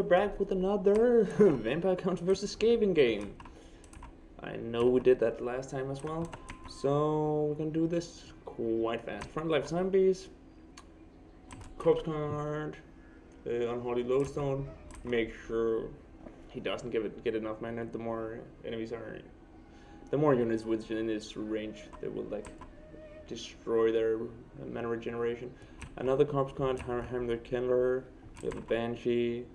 we're back with another Vampire Count vs. Skaven game. I know we did that last time as well, so we're gonna do this quite fast. Front life zombies, corpse card, unholy lodestone. Make sure he doesn't get enough mana. The more enemies are, the more units within his range, they will like destroy their mana regeneration. Another corpse card, Hammer Killer. We have a Banshee,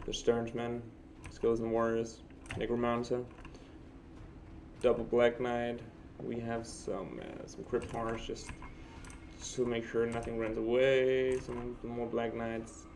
the Sternsman, Skeleton Warriors, Necromancer, Double Black Knight. We have some Crypt Horrors just to make sure nothing runs away. Some more Black Knights,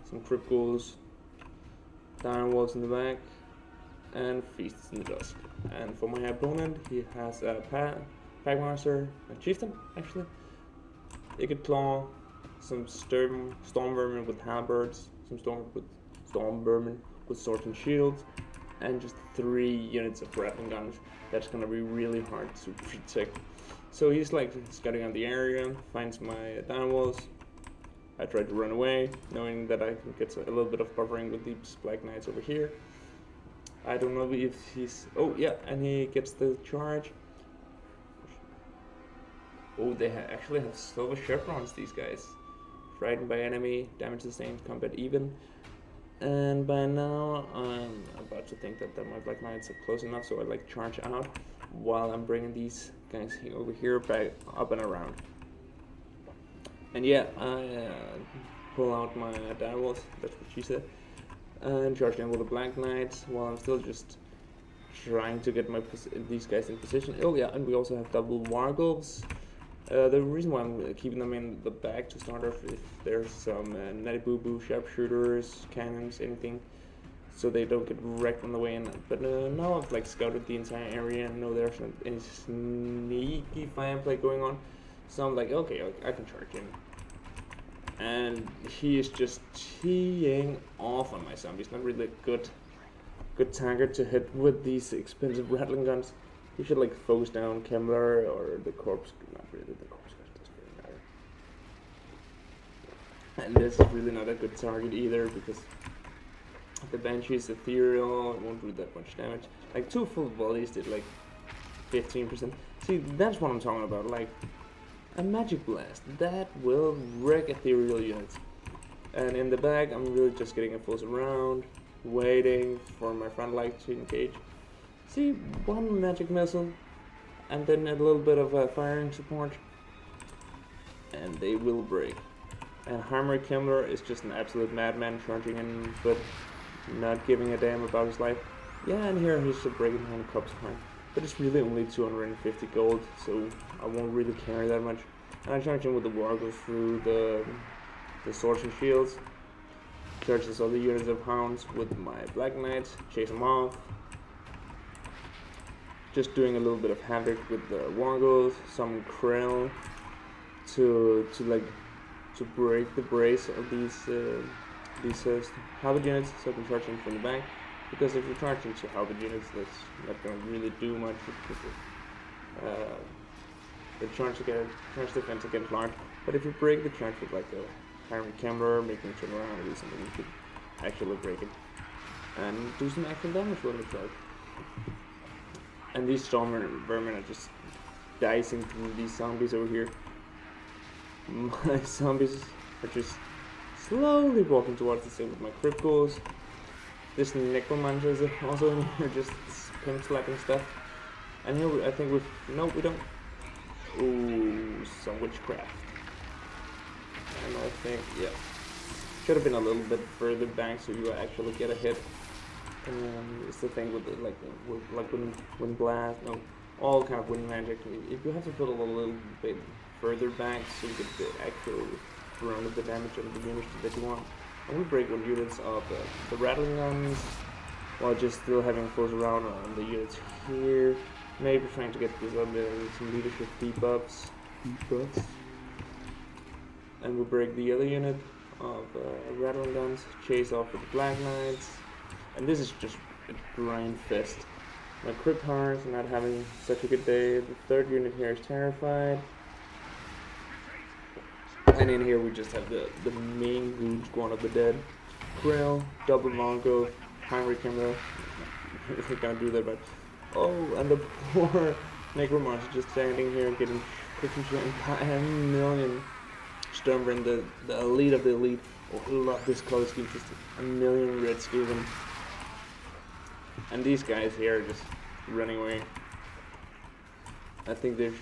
some Crypt Ghouls, Dire Wolves in the back, and Feasts in the Dusk. And for my opponent, he has a Packmaster, a Chieftain actually, Naked Claw, some Storm Vermin with halberds, some Storm Vermin with swords and shields, and just 3 units of rattling guns. That's gonna be really hard to protect. So he's like scouting out the area, finds my downwalls. I try to run away, knowing that I can get a little bit of buffering with these Black Knights over here. I don't know if he's... oh yeah, and he gets the charge. Oh, they actually have silver chevrons, these guys. Frightened by enemy, damage sustained, combat even. And by now, I'm about to think that my Black Knights are close enough, so I like charge out while I'm bringing these guys over here back up and around. And yeah, I pull out my direwolves, that's what she said, and charge them with the Black Knights while I'm still just trying to get these guys in position. Oh yeah, and we also have double Wargulfs. The reason why I'm keeping them in the back to start off, if there's some natty boo boo sharpshooters, cannons, anything, so they don't get wrecked on the way in. But now I've like scouted the entire area and know there's not any sneaky fireplay going on, so I'm like, okay, I can charge in. And he is just teeing off on my zombies. Not really a good target to hit with these expensive rattling guns. You should like focus down Kemmler or the corpse. Not really, the corpse doesn't really matter. And this is really not a good target either because the Banshee is ethereal. It won't do that much damage. Like 2 full volleys did like 15%. See, that's what I'm talking about. Like a magic blast that will wreck ethereal units. And in the back, I'm really just getting a full surround, waiting for my front line to engage. See, 1 magic missile, and then a little bit of firing support, and they will break. And Hammer Kemmler is just an absolute madman, charging in, but not giving a damn about his life. Yeah, and here he's just breaking down a corpse card, but it's really only 250 gold, so I won't really care that much. And I charge in with the Wargulf through the swords and shields, charges all the units of hounds with my Black Knights, chase them off. Just doing a little bit of havoc with the Wargulf, some Krill to break the brace of these halberd units, so I can charge them from the back. Because if you're charging to halberd units, that's not going to really do much because the charge defense against large. But if you break the charge with like a Harry Kemmler, making it turn around or do something, you could actually break it and do some actual damage with the charge. And these Storm Vermin are just dicing through these zombies over here. My zombies are just slowly walking towards the same with my Crypt Ghouls. This Necromancer is also in here, just pimp slapping stuff. And here I think no, we don't. Ooh, some witchcraft. And I think, yeah, should have been a little bit further back so you actually get a hit. It's the thing with the, like wind blast, no, all kind of wind magic. If you have to put a little bit further back so you get the actual round of the damage of the units that you want. And we break 1 units of the rattling guns while just still having close around on the units here. Maybe trying to get some leadership debuffs. And we break the other unit of rattling guns, chase off with the Black Knights. And this is just a grind fest. My Crypt Horrors are not having such a good day. The 3rd unit here is terrified. And in here we just have the main Goon Squad of the Dead. Grill, double Mongo, primary camera. I can't do that, but and the poor Necromancer just standing here getting freaking shot by a million. Stormwind, the elite of the elite. Oh, I love this color scheme, just a million red Skaven. And these guys here are just running away. I think they're.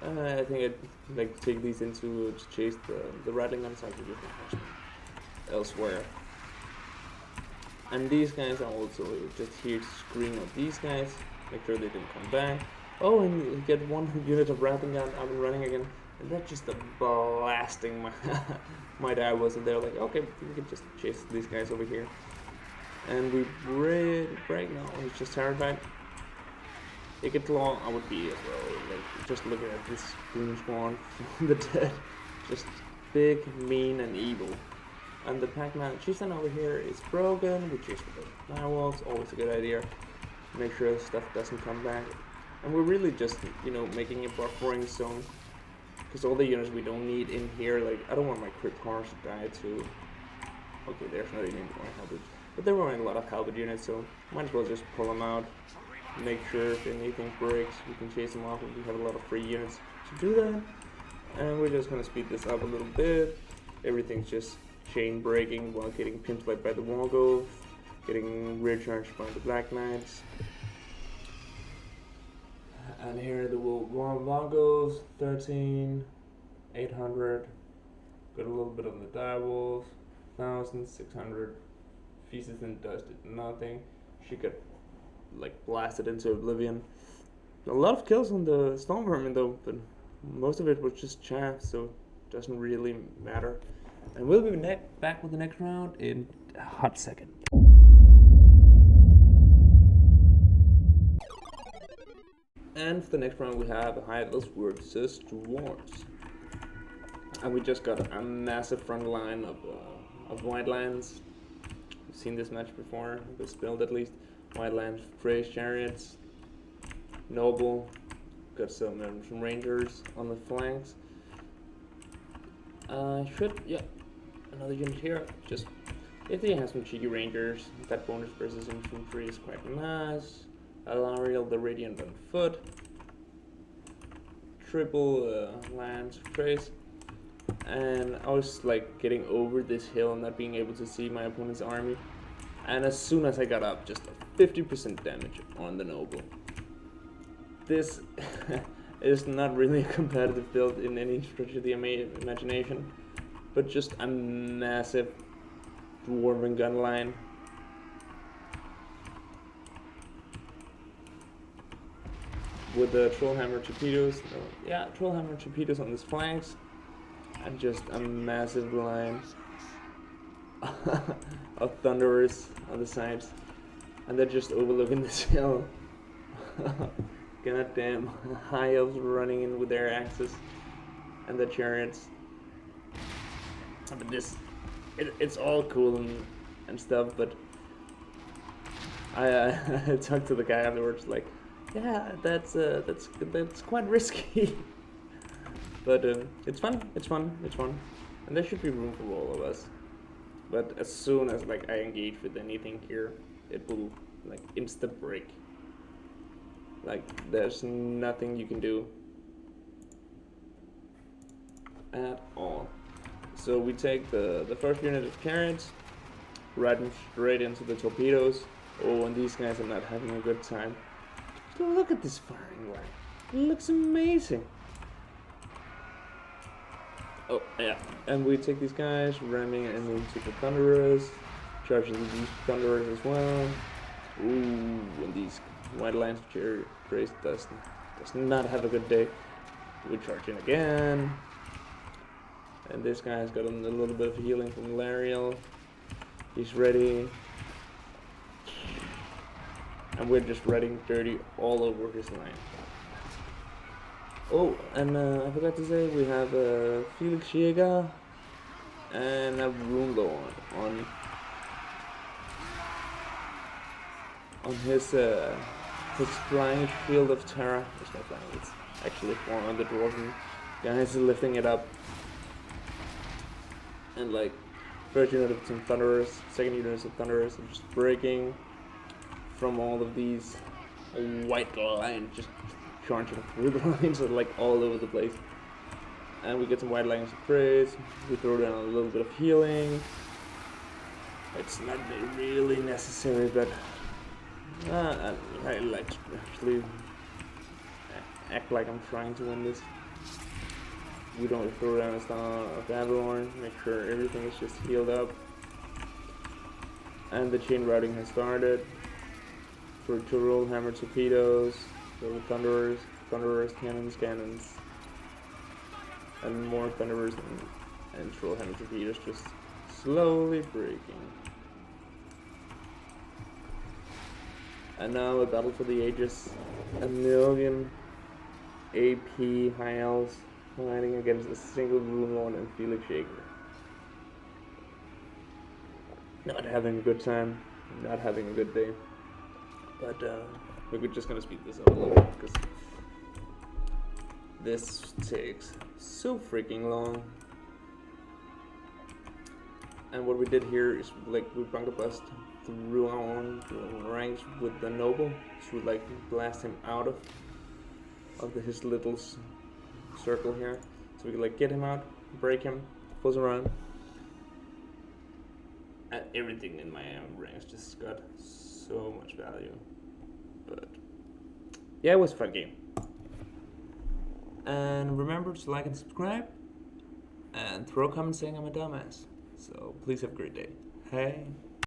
I think I'd like to take these into to chase the rattling guns. I could just elsewhere. And these guys are also just here to screen at these guys, make sure they didn't come back. Oh, and you get one unit of rattling gun up and running again, and that's just a blasting my dad wasn't there. Like, okay, we can just chase these guys over here. And we break now. He's just terrified. It gets long. I would be as well. Like, just looking at this green swan from the dead, just big, mean, and evil. And the Pac-Man Chieftain over here is broken. We chase with the firewalls. Always a good idea. Make sure stuff doesn't come back. And we're really just, making a buffering zone. Because all the units we don't need in here, like, I don't want my crit horse to die too. Okay, there's not even more halberd. But they're running a lot of halberd units, so might as well just pull them out. Make sure if anything breaks, we can chase them off, and we have a lot of free units to do that. And we're just going to speed this up a little bit. Everything's just chain breaking while getting pin slayed by the Wongo, getting rear charged by the Black Knights. And here are the Wongos, 13,800. Got a little bit on the direwolves, 1,600. Feces and Dust did nothing. She got blasted into oblivion. A lot of kills on the Stormvermin though, but most of it was just chaff, so it doesn't really matter. And we'll be back with the next round in a hot second. And for the next round we have Hylos versus Dwarves. And we just got a massive front line of White Lands. We've seen this match before, this build at least. White Lands, Freys Chariots, Noble, got some Rangers on the flanks. Another unit here. Just if they have some cheeky Rangers, that bonus versus infantry is quite nice. Alariel the Radiant on foot. Triple Lance Trace. And I was getting over this hill and not being able to see my opponent's army. And as soon as I got up, just 50% damage on the Noble. This is not really a competitive build in any stretch of the imagination, but just a massive dwarven gun line. With the Trollhammer torpedoes, Trollhammer torpedoes on his flanks, and just a massive line of Thunderers on the sides, and they're just overlooking this hill. Goddamn high elves running in with their axes and the chariots. But it's all cool and stuff, but I talked to the guy afterwards, yeah, that's quite risky. But it's fun, and there should be room for all of us. But as soon as I engage with anything here, it will insta break. There's nothing you can do at all. So we take the first unit of chariots, ride them straight into the torpedoes. Oh, and these guys are not having a good time. Look at this firing line. It looks amazing. Oh, yeah. And we take these guys, ramming into the Thunderers, charging these Thunderers as well. Ooh, and these White Lines Grace does not have a good day. We charge in again. And this guy's got a little bit of healing from Lariel. He's ready. And we're just riding dirty all over his line. Oh, and I forgot to say, we have Felix Jäger and a Runelord on his flying shield of terror. It's not flying, it's actually on the dwarven guys lifting it up. And First unit of some Thunderers, second unit of Thunderers, and just breaking from all of these white lines, just charging through the lines, are like all over the place. And we get some white lines of praise. We throw down a little bit of healing. It's not really necessary, but I like to actually act like I'm trying to win this. We don't throw down a stun of everyone, make sure everything is just healed up. And the chain routing has started. For two warhammer torpedoes, for the thunderers, cannons, and more thunderers and warhammer torpedoes just slowly breaking. And now a battle for the ages. 1,000,000 AP high elves fighting against a single Rune Lord and Felix Shaker. Not having a good time, not having a good day. But we're just gonna speed this up a little bit because this takes so freaking long. And what we did here is like we bunker bust through our own ranks with the noble to like blast him out of his little circle here, so we could like get him out, break him, close around, and everything in my ranks just got so much value. But yeah, it was a fun game. And remember to like and subscribe, and throw a comment saying I'm a dumbass. So please have a great day. Hey.